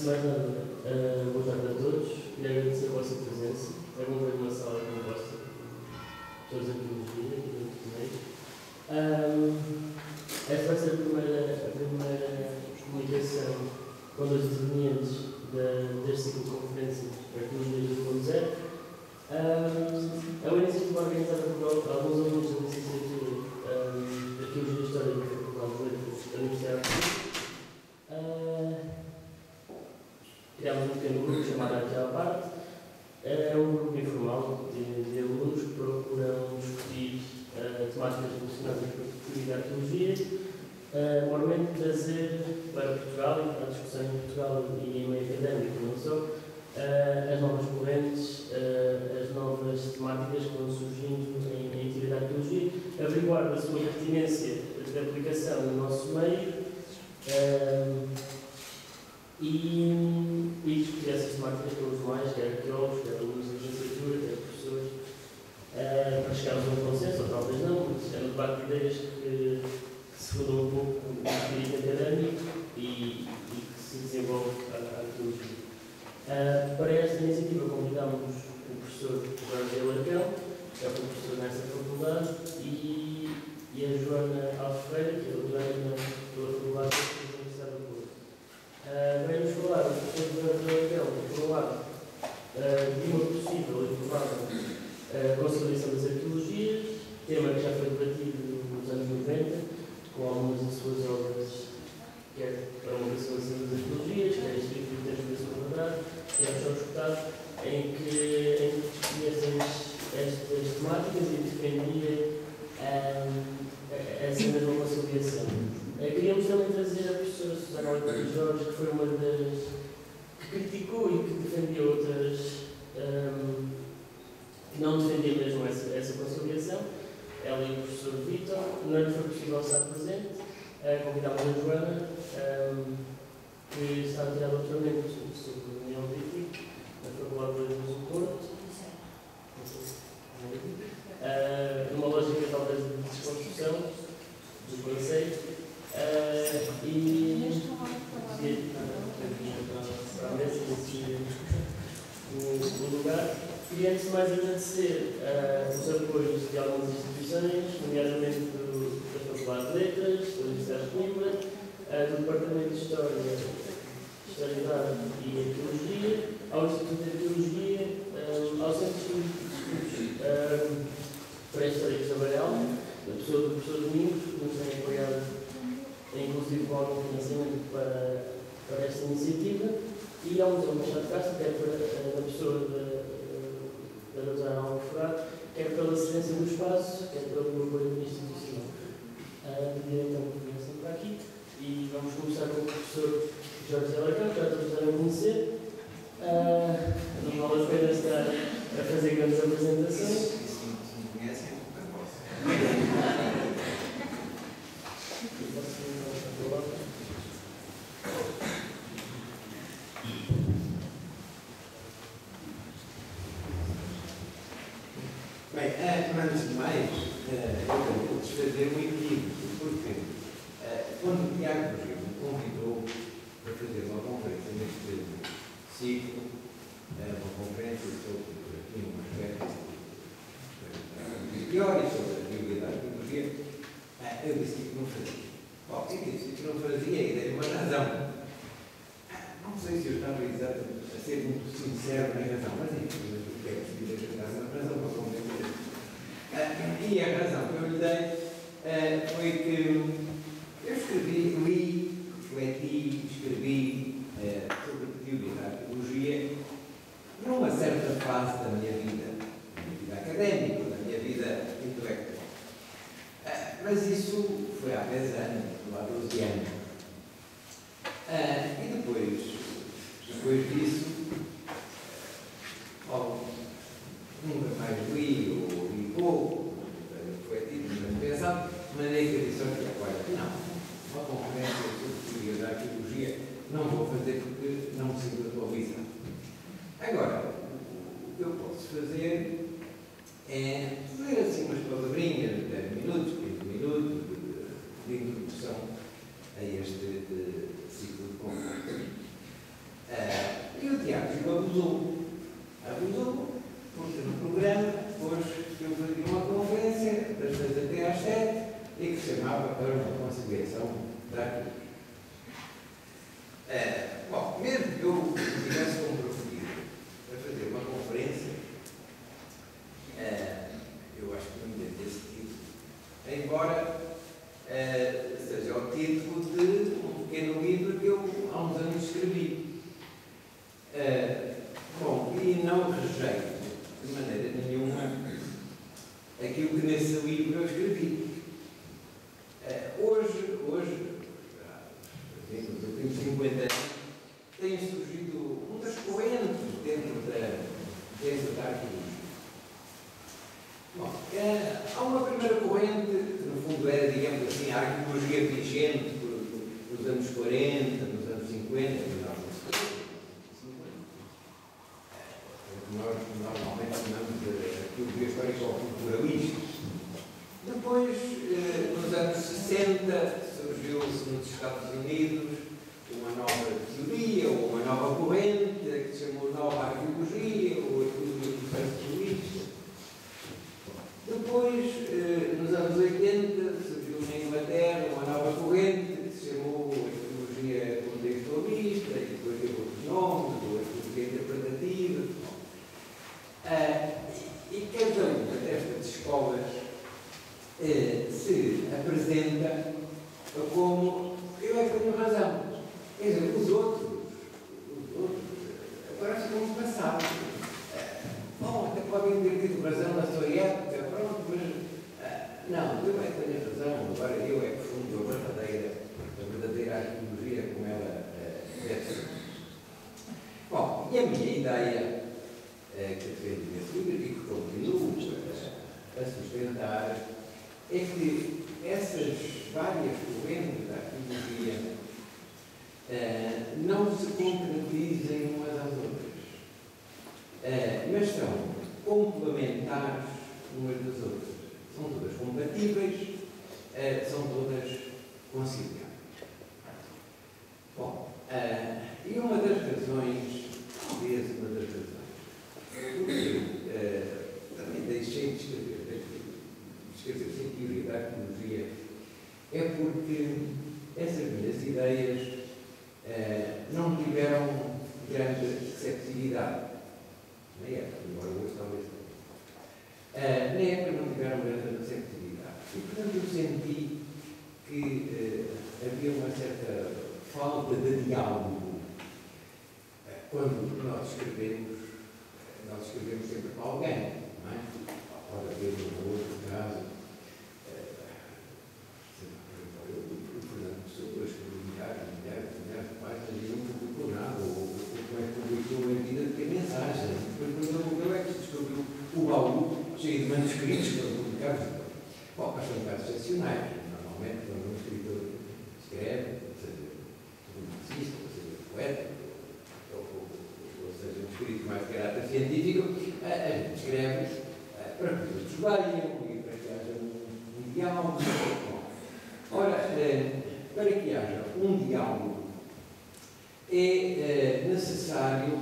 de mais nada, boa tarde a todos e agradecer a vossa presença. É bom ver uma sala como a vossa, todos aqui nos dias e nos meios. Esta vai ser a primeira comunicação com dois intervenientes deste ciclo de conferências Arqueologia 2.0. É uma iniciativa organizada por alguns alunos da licenciatura de Arqueologia e História da Faculdade de Letras da Universidade de Criámos um pequeno grupo chamado Aqui à Parte. É um grupo informal de alunos que procuram discutir temáticas relacionadas com a teoria da arqueologia, normalmente trazer para Portugal e para a discussão em Portugal e em meio académico, não só, as novas correntes, as novas temáticas que vão surgindo em teoria da arqueologia, averiguar a sua pertinência de aplicação no nosso meio e discutir essas temáticas com os demais, quer arqueólogos, quer alunos de licenciatura, quer professores, para chegarmos a um consenso, ou talvez não, mas é um debate de ideias que se fundam um pouco no espírito académico e que se desenvolve a arqueologia. Para esta iniciativa convidámos o professor Jorge Alarcão, que é o professor nesta faculdade, e a Joana Alfreira, que é doutoranda pela Faculdade da Universidade do Porto. Vem-nos falar o professor Jorge Alarcão, por um lado, de uma possível e provável consolidação das arqueologias, tema que já foi debatido nos anos 90, com algumas de suas obras, quer para uma consolidação das arqueologias, quer escrito de transformação quadrada, que é o chão escutado, em que discutia estas temáticas e defendia essa mesma conciliação. Queríamos também trazer a professora Susana Oliveira Jorge, que foi uma das que criticou e que defendia outras, que não defendia mesmo essa conciliação. Ela e o professor Vitor, não lhe foi possível estar presente. Convidámos a Joana, que está a tirar doutoramento sobre o Neolítico, na Faculdade de Letras do Porto. Numa lógica talvez de desconstrução do conceito. Para a mesa o lugar. Queria antes de mais agradecer os apoios de algumas instituições, nomeadamente da Faculdade de Letras, da Universidade de Coimbra, do Departamento de História, Historiedade e Arqueologia, ao Instituto de Arqueologia, ao Centro de Estudos Pré-Históricos da Barel, da pessoa do professor Domingos, que nos tem apoiado, inclusive com algum financiamento para esta iniciativa, e ao Museu Machado de Castro, que é da pessoa da Rosana Alforado, quer pela excelência do espaço, quer pelo apoio institucional. Diria então que viessem para aqui e vamos começar com o professor Jorge Alarcão, que já todos devem conhecer. Não vale a pena estar a fazer grandes apresentações. Se me conhecem, eu posso. Bem, antes de mais, eu vou desfazer um equívoco, porque quando o Tiago Gil me convidou para fazer uma conferência neste ciclo, uma conferência sobre um aspecto teórico sobre a teoria da arqueologia, eu disse que não fazia. Bom, eu disse que não fazia e dei uma razão. Não sei se eu estava exatamente a ser muito sincero na razão, mas enfim, eu quero pedir a razão para convencer. E a razão que eu lhe dei foi que eu escrevi, li, refleti, escrevi sobre a teoria da arqueologia numa certa fase da minha vida académica, da minha vida intelectual. Mas isso foi há 10 anos, há 12 anos. E depois disso, nunca mais li ou li pouco, refleti, nunca pensava, de maneira que eu disse, olha, não, uma conferência sobre teoria da arqueologia não vou fazer porque não me sinto atualizado. Agora, o que eu posso fazer é fazer assim umas palavrinhas de 10 minutos, 15 minutos de introdução a este ciclo de conferência. embora seja o título de um pequeno livro que eu há uns anos escrevi. Bom, e não rejeito de maneira nenhuma aquilo que nesse livro eu escrevi. Hoje, nos últimos 50 anos, têm surgido muitas correntes dentro da arqueologia. Bom, há uma primeira corrente, que no fundo era, digamos assim, a arqueologia vigente nos anos 40, nos anos 50, nós normalmente chamamos de arqueologia histórica ou culturalista. Depois, nos anos 60, surgiu-se nos Estados Unidos uma nova teoria, ou uma nova corrente, que se chamou nova arqueologia, ou arqueologia culturalista. Depois, nos anos 80, surgiu na Inglaterra uma nova corrente, que se chamou arqueologia contextualista, e depois teve outros nomes, ou arqueologia interpretativa. E cada uma destas escolas se apresenta como eu é que tenho razão. Quer dizer, os outros agora ficam passados. Bom, até podem ter tido razão na sua época, pronto, mas não, eu é que tenho razão, agora eu é que fundo a verdadeira arqueologia como ela deve ser. Bom, e a minha ideia que defendo nesse livro e que continuo a sustentar é que essas várias correntes da arqueologia não se contradizem umas às outras, mas são complementares umas das outras. São todas compatíveis, são todas conciliáveis. Bom, e uma das razões, porque também deixei de escrever sem teoria da arqueologia, é porque essas minhas ideias não tiveram grande receptividade. Na época, embora hoje talvez não. Na época não tiveram grande receptividade. E, portanto, eu senti que havia uma certa falta de diálogo. Quando nós escrevemos sempre para alguém, não é? Pode haver um outro caso. O Fernando Pessoa escreveu milhares de páginas e nunca publicou nada, ou como é que publicou em vida de que mensagem. Depois, quando morreu, é que se descobriu o baú cheio de manuscritos que foram publicados. Bom, mas são casos excepcionais. Normalmente, quando um escritor escreve, seja publicista, seja poeta, ou seja, um escrito mais de caráter científico, a gente escreve para que os outros leiam e para que haja um diálogo. Ora, para que haja um diálogo, é necessário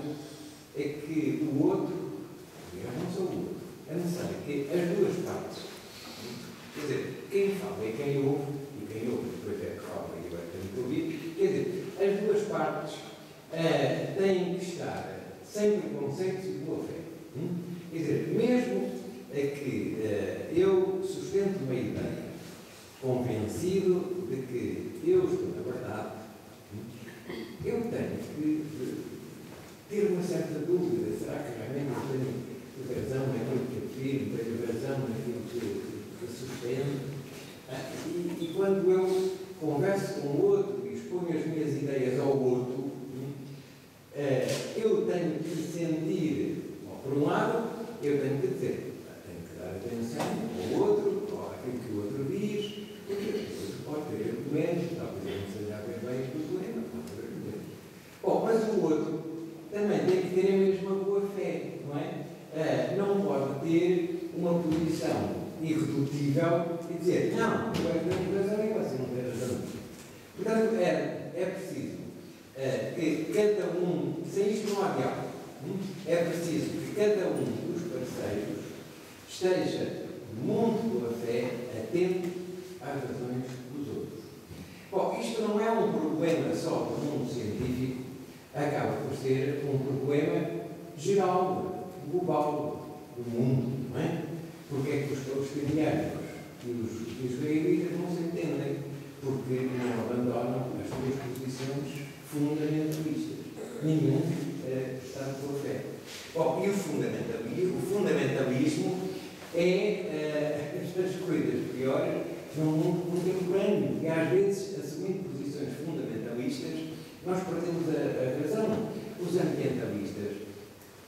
que o outro, não só o outro, é necessário que as duas partes, quer dizer, quem fala é quem ouve, e quem ouve depois é que fala e vai ter que ouvir, quer dizer, as duas partes têm que estar sem preconceitos e boa fé. Quer dizer, mesmo que eu sustento uma ideia convencido de que eu estou na verdade, eu tenho que ter uma certa dúvida. Será que realmente eu tenho razão naquilo que eu afirmo, tenho razão naquilo que sustento? E quando eu converso com o outro e exponho as minhas ideias ao outro, eu tenho que sentir, por um lado, eu tenho que dizer, tenho que dar atenção ao outro, ou àquilo que o outro diz, porque o outro pode ter argumentos, talvez não seja a ver bem o problema, pode ter argumentos. Bom, mas o outro também tem que ter a mesma boa-fé, não é? Não pode ter uma posição irredutível e dizer, não, eu é que tenho razão e você não tem razão. Portanto, é preciso que cada um, sem isto não há diálogo, é preciso que cada um dos parceiros esteja de muito boa fé, atento às razões dos outros. Bom, isto não é um problema só do mundo científico, acaba por ser um problema geral, global, do mundo, não é? Porque é que os palestinianos E os israelitas não se entendem, porque não abandonam as suas posições fundamentalistas. Nenhum está de boa fé. Bom, e o fundamentalismo é estas coisas piores num mundo contemporâneo, e às vezes, assumindo posições fundamentalistas, nós perdemos a razão. Os ambientalistas,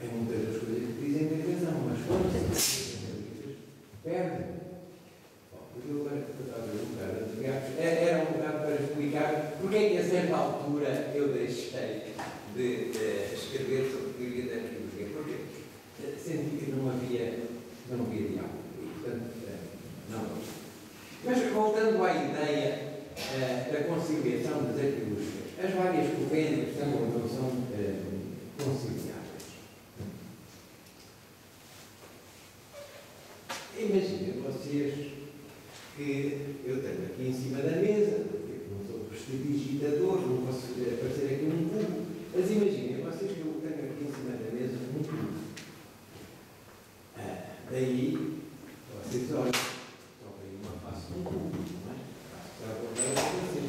em muitas das coisas que dizem, têm razão, mas quando os ambientalistas perdem. Bom, eu agora estava a ver um bocado de gatos. Era um bocado para explicar porque é que a certa altura eu deixei de escrever sobre teoria da arqueologia. Porque senti que não havia diálogo. E, portanto, não. Mas voltando à ideia da conciliação das arqueologias, as várias correntes são ou não são conciliáveis. Imaginem vocês que eu tenho aqui em cima da mesa, porque não sou prestidigitador, não posso aparecer aqui um cubo, mas imaginem vocês que eu tenho aqui em cima da mesa um cubo. Daí, vocês olham, só tem uma face de um cubo, não é? Para voltar a fazer.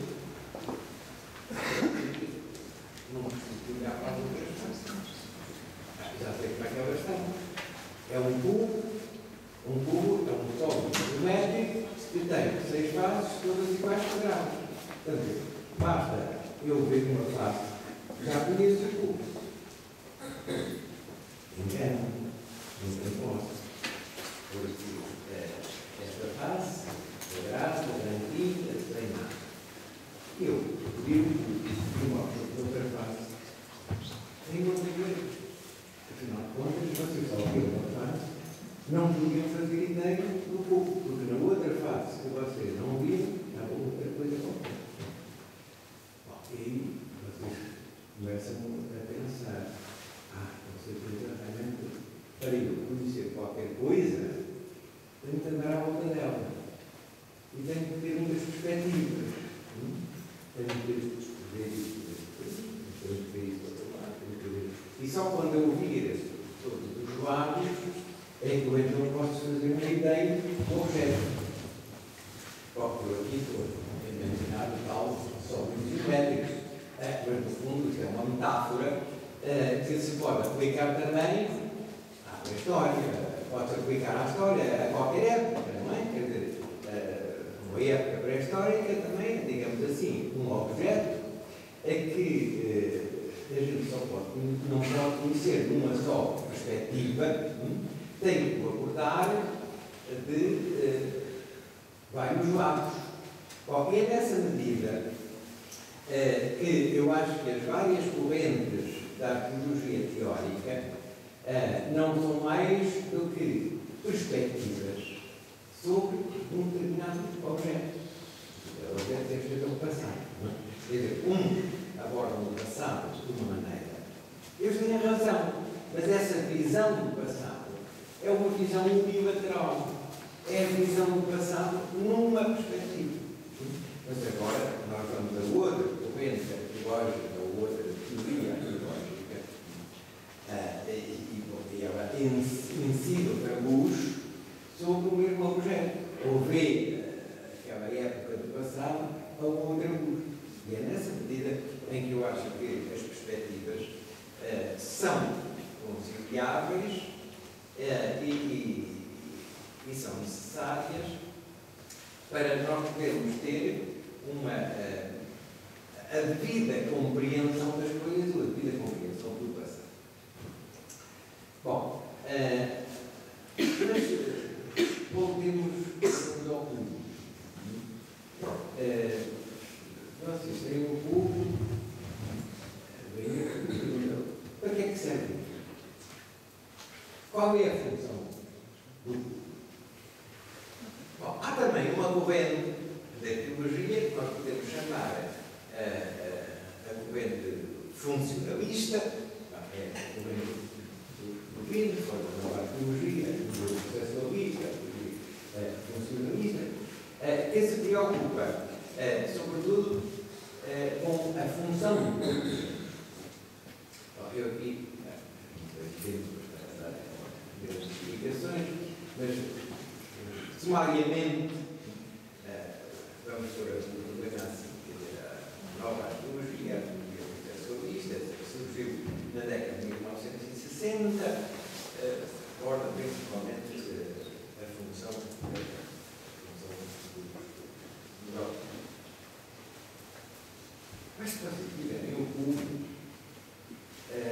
Não preciso olhar para as outras faces. Já sei como é que elas estão. É um cubo é um sólido geométrico que tem 6 faces, todas iguais quadradas. Portanto, basta eu ver uma face, já conheço o cubo. Engano, não tem posse. Porque esta face, quadrada, branquinha, sem nada. Eu digo e mostro outra face. Tem outra coisa. Afinal de contas, vocês só viram uma face, não podiam fazer ideia do cubo, porque na outra face que vocês não viram, estava outra coisa qualquer. Bom, e aí vocês começam a pensar, com certeza, realmente, para eu conhecer qualquer coisa, tenho que andar à volta dela. E tenho que ter muitas perspectivas. Tenho que ver isso, tenho que ver isso do outro lado, tenho que ver. E só quando eu ouvir todos os lados, é que eu então posso fazer uma ideia do objeto. Bom, eu aqui estou a mencionar o tal sólidos geométricos. Mas, no fundo, isto é uma metáfora que se pode aplicar também à história. Pode-se aplicar à história a qualquer época, não é? Quer dizer, uma época pré-histórica também, digamos assim, um objeto é que a gente não pode conhecer numa só perspectiva, tem que abordar de vários lados. Bom, e é nessa medida que eu acho que as várias correntes da arqueologia teórica não são mais do que perspectivas sobre um determinado objeto. O objeto deve ser o passado. Quer dizer, aborda o passado de uma maneira. Eles têm a razão, mas essa visão do passado é uma visão unilateral. É a visão do passado numa perspectiva. Mas agora nós vamos a outra corrente arqueológica, a outra teoria arqueológica, e ela incide outra luz sobre o mesmo objeto. Ou vê aquela época do passado a outra luz. E é nessa medida em que eu acho que as perspectivas são conciliáveis e são necessárias para nós podermos ter a devida compreensão das coisas ou a devida compreensão do passado. Bom, mas voltemos ao cubo. Vocês têm um cubo. Para que é que serve? Qual é a função do cubo? Bom, há também uma corrente da arqueologia que nós podemos chamar a corrente funcionalista, é a corrente do Vino, fora da nova arqueologia, do processualista, funcionalista, que se preocupa, sobretudo, com a função do cubo. Eu aqui temos as explicações, mas sumariamente vamos pôr o problema assim, quer dizer, a nova arqueologia sobre isto, surgiu na década de 1960, recorda principalmente a função do Europa. Mas se vocês tiverem um cubo, se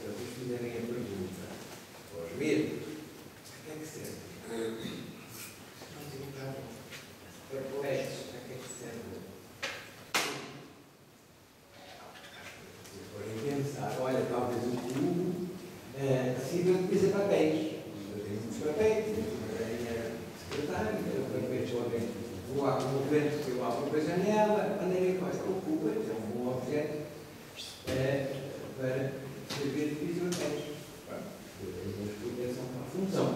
vocês fizerem a pergunta aos mesmos, a que é que serve? Perplexos, a que é que serve? Se forem pensar, olha, talvez o cubo sirva de pisa-papéis. Eu tenho muitos papéis, tenho secretário, de repente alguém voar com o vento, eu abro a janela, a maneira que o cubo é um bom objeto para servir de pisa-papéis. Eu uma explicação para a função.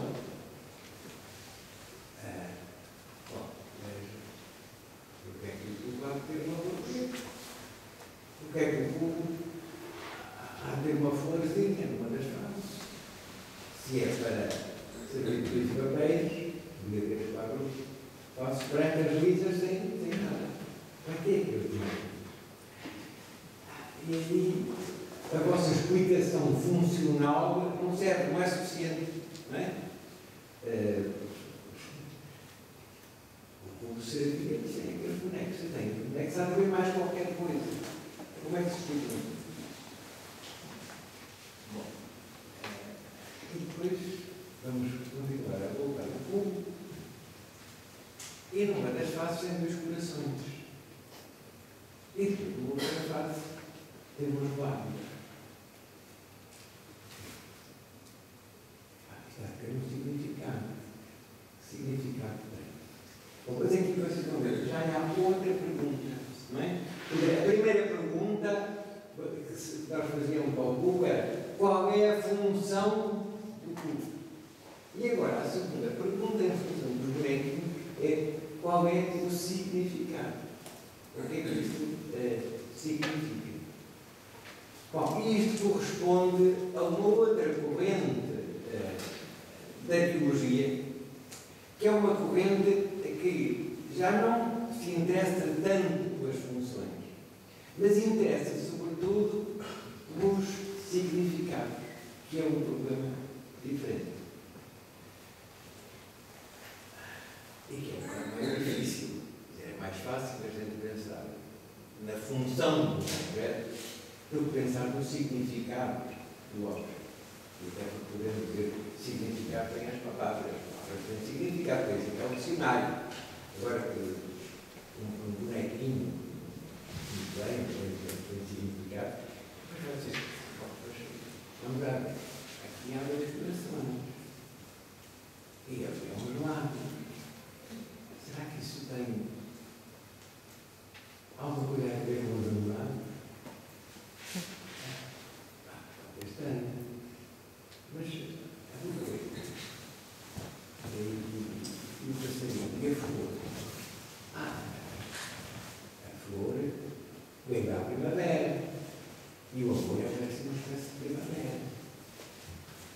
Bom, o que é que o cubo há de ter uma borboleta? O que é que o cubo há de ter uma florzinha numa das fases? Se é para servir de papéis, devia ter faces brancas lisas sem nada. Para quê que eu digo? E aí, a vossa explicação funcional não serve, não é suficiente. Não é? O servir sem aqueles bonecos que tem. Os bonecos há de ver mais qualquer coisa. Como é que se explica? Bom, e depois vamos continuar a voltar ao cubo. E numa das faces tem dois corações. E depois, numa outra face, temos lábios. Está a ter um significado. Que significado tem? Bom, mas aqui vocês vão ver, já há outra pergunta, não é? A primeira pergunta que nós fazíamos para o cubo era: qual é a função do cubo? E agora, a segunda pergunta em função do bonequinho é: qual é o significado? O que é que isto significa? Bom, isto corresponde a uma outra corrente da arqueologia, que é uma corrente que já não se interessa tanto pelas funções, mas interessa sobretudo pelos significados, que é um problema diferente. E que é um problema mais difícil. É mais fácil a gente pensar na função do objeto do que pensar no significado do objeto. E até porque podemos dizer que significado tem as palavras. As palavras têm significado, tem significado um dicionário. Agora que um bonequinho, muito bem, tem significado, mas vocês, vamos ver, aqui há dois corações. E aqui é um lado. Será que isso tem alguma coisa a ver com o namorado? Talvez tenha. Mas é muito bem. E o passarinho, e a flor? A flor vem da primavera. E o amor parece uma espécie de primavera.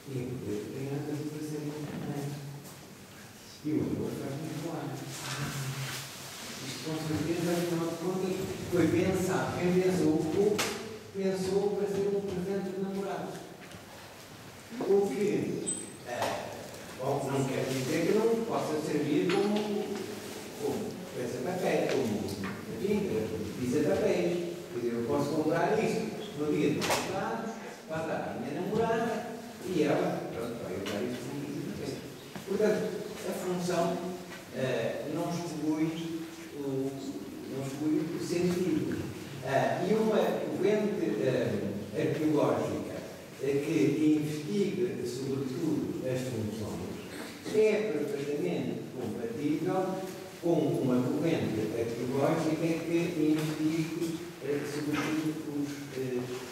E a colheita tem asas do passarinho também. E o amor faz-nos voar. Isto com certeza, afinal de contas, foi pensado. Quem pensou o cubo pensou para ser um presente de namorado. O que não quer dizer que não possa servir como peça-papéis, como pisa-papéis. Quer dizer, eu posso comprar isto no dia dos namorados, para dar à minha namorada e ela, pronto, vai usar isso como pisa-papéis. Portanto, a função não exclui o sentido. E uma corrente arqueológica que investiga, sobretudo, as funções é perfeitamente compatível com uma corrente arqueológica que investigue, sobretudo, os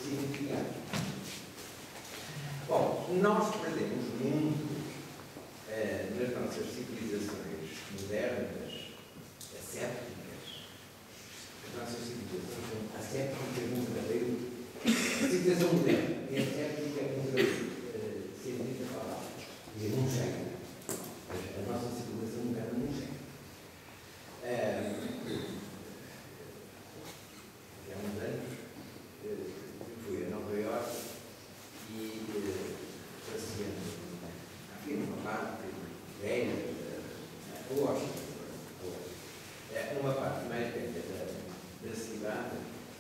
significados. Bom, nós perdemos muito nas nossas civilizações modernas, assépticas. As nossas civilizações são assépticas no verdadeiro. A civilização moderna é asséptica no verdadeiro sentido da palavra. Quer dizer, não chega. A nossa civilização moderna não chega.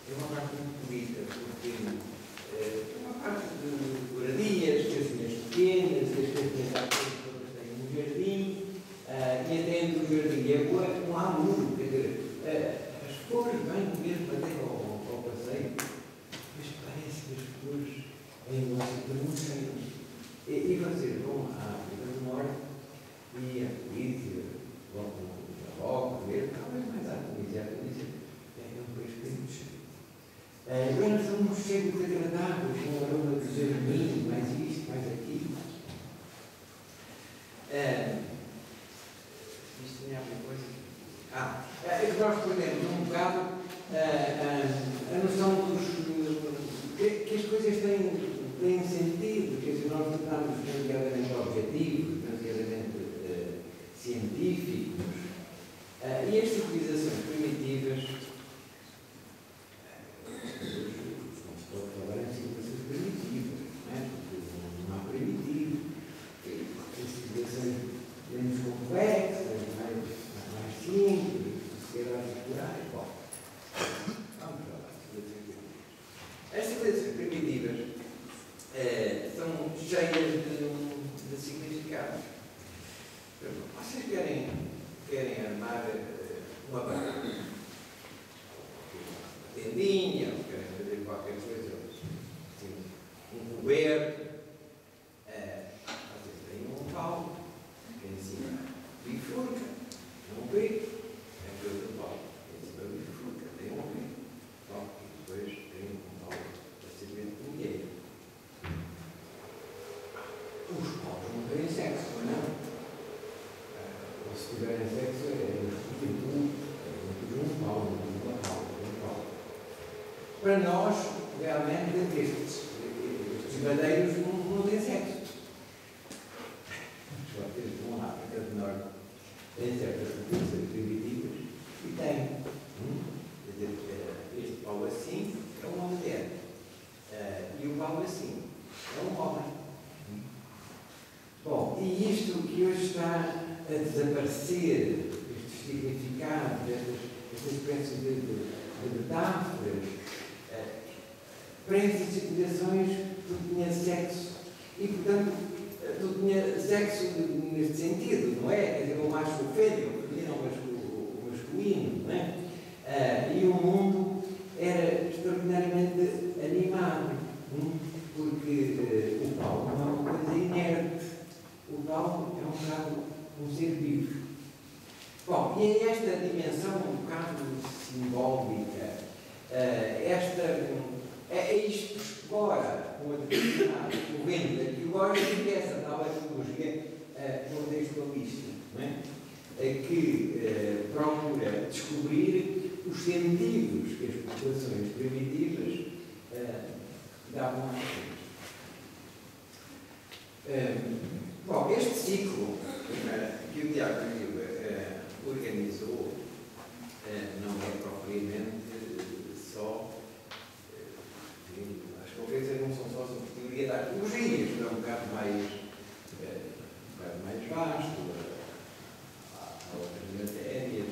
é uma parte muito bonita, porque é uma parte de moradias, casinhas pequenas, as casinhas à frente todas têm um jardim, e até dentro do jardim não há muro, quer dizer, as flores vêm mesmo até ao passeio, mas parece que as flores em nosso não sei. E vocês vão à África do Norte e a Tunísia, vão a Marrocos, talvez mais à Tunísia. A Tunísia é um país bem cheio. Agora são cheios de agradáveis, com o aroma de germinho, mais isto, mais aquilo. Isto tinha alguma coisa? É que nós perdemos um bocado a noção que as coisas têm sentido, quer dizer, nós não estamos demasiadamente objetivos, demasiadamente científicos, e as civilizações primitivas, não se pode falar em civilizações primitivas, não é? Porque não há primitivo, porque as civilizações menos complexas, mais simples, sociedades rurais, bom, vamos falar de civilizações primitivas. As civilizações primitivas são cheias de significados. Vocês querem armar uma barraca, uma tendinha, ou querem fazer qualquer coisa, assim, um coberto, vocês têm um pau, que em cima bifurca, um bico, é coisa do pau, em cima bifurca, tem um bico, e depois tem um pau para servir de mulher. Os paus não têm sexo, não? Ou se tiverem sexo, um pau, um pau. Para nós, realmente, estes madeiros não têm sexo. Vocês vão à África do Norte, têm certas culturas primitivas e têm. Quer dizer, este pau assim é uma mulher. E o pau assim é um homem. Bom, e isto que hoje está a desaparecer, estes significados, estas espécies de metáforas, para estas civilizações tudo tinha sexo e, portanto, tudo tinha sexo neste sentido, não é? Quer dizer, o macho o fêmea, o feminino o masculino, não é? E o mundo era extraordinariamente animado, porque o pau não é uma coisa inerte. O pau é um bocado um ser vivo. Bom, e é esta dimensão um bocado simbólica, é isto que explora com a determinada corrente arqueológica, que é essa tal arqueologia contextualista, não é? Que procura descobrir os sentidos que as populações primitivas davam às coisas. Bom, este ciclo que o Tiago organizou não é propriamente só. As conferências não são só sobre teoria da arqueologia, isto é um bocado mais vasto, há outras matérias.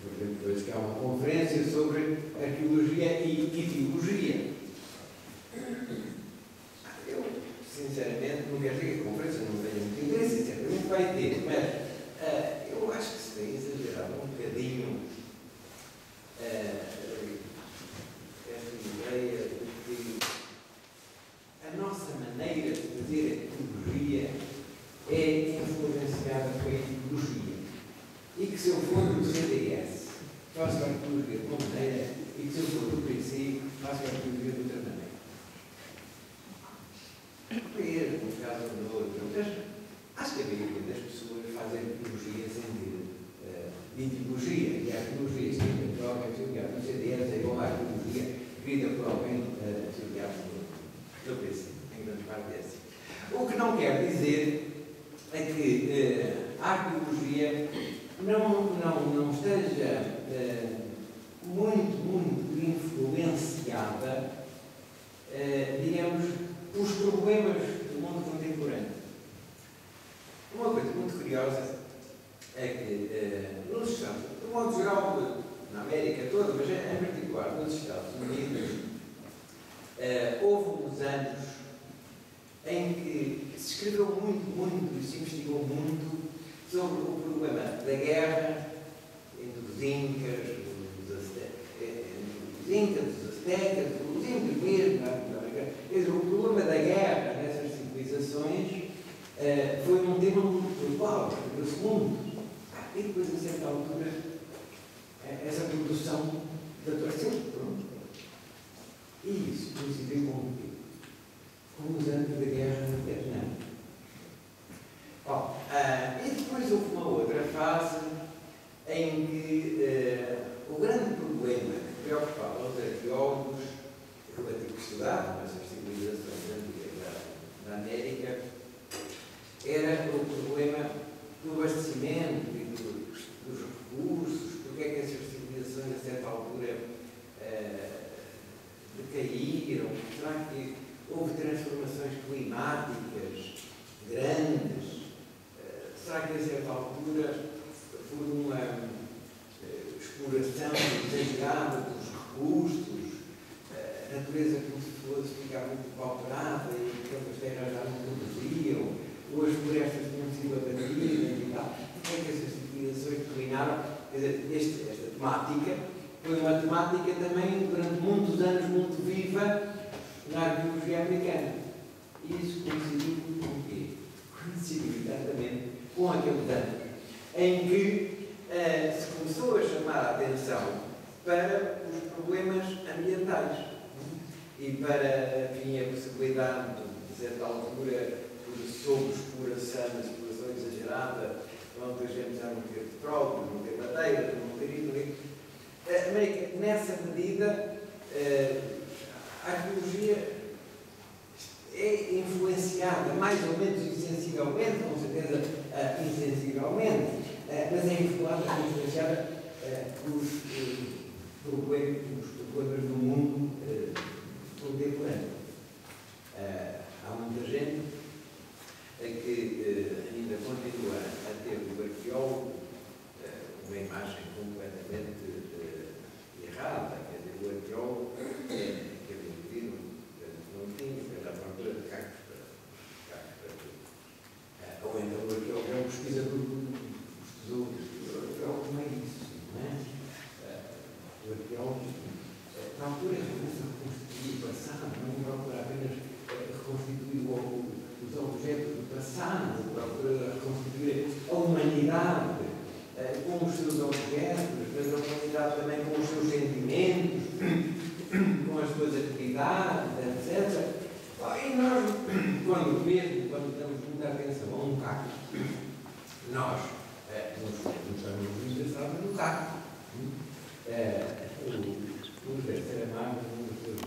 Por exemplo, hoje que há uma conferência sobre arqueologia e ideologia. Eu, sinceramente, não quero dizer que a conferência não tenha muito interesse, certamente vai ter, mas eu acho que se tem exagerado um bocadinho essa ideia de que a nossa maneira de fazer arqueologia é influenciada pela ideologia. E que se eu for do CDS, faço arqueologia de uma maneira, e que se eu for do PC, faço arqueologia de outra maneira. Mesmo um caso ou no outro, mas acho que a maioria das pessoas fazem arqueologia sem de ideologia, e a arqueologia escrita por alguém auxiliado no CDS é igual à arqueologia escrita por alguém auxiliado no PC, em grande parte é assim. O que não quer dizer é que a arqueologia não esteja muito influenciada, digamos, pelos problemas do mundo contemporâneo. Uma coisa muito curiosa é que, nos Estados Unidos, de modo geral, na América toda, mas em particular nos Estados Unidos, houve uns anos em que se escreveu muito e se investigou muito sobre o problema da guerra entre os Incas, os Aztecas, os Incas mesmo, quer dizer, o problema da guerra nessas civilizações foi um tema muito global, do mundo. E depois, a certa altura, essa produção desapareceu. E isso coincidiu com o quê? Com os anos da guerra no Vietnã. E depois houve uma outra fase em que o grande problema que preocupava os arqueólogos que estudavam essas civilizações antigas da América era o problema do abastecimento e dos recursos, porque é que essas civilizações a certa altura decaíram, será que houve transformações climáticas grandes, será que a certa altura por uma exploração exagerada dos recursos, a natureza como se fosse ficar muito pauperada e portanto as terras já não produziam, ou as florestas tinham sido abatidas e tal. Como é que essas civilizações declinaram? Quer dizer, esta temática foi uma temática também durante muitos anos muito viva na arqueologia americana. E isso coincidiu com o quê? Coincidiu exatamente com aquele ano em que se começou a chamar a atenção para os problemas ambientais e para, enfim, a possibilidade de certa altura, sobre exploração, exploração exagerada, onde a gente já não ter petróleo, não ter madeira, não ter isso. A América, nessa medida, a arqueologia é influenciada, mais ou menos insensivelmente, com certeza insensivelmente, mas é influenciada pelos problemas do mundo contemporâneo. Há muita gente que ainda continua a ter do arqueólogo uma imagem completamente errada, quer dizer, o arqueólogo é aquele indivíduo não tinha, fez à procura de cacos para tudo. Ou então o arqueólogo é um pesquisador dos tesouros. O arqueólogo não é isso, não é? O arqueólogo, na altura, começa a reconstituir o passado, não procura apenas reconstituir os objetos do passado, procura reconstituir a humanidade com os seus objetos, mas a humanidade também com os seus sentimentos, com as suas atividades, etc. E nós, quando damos muita atenção a um cacto, nós nos estamos interessados no cacto. O José Saramago, um dos seus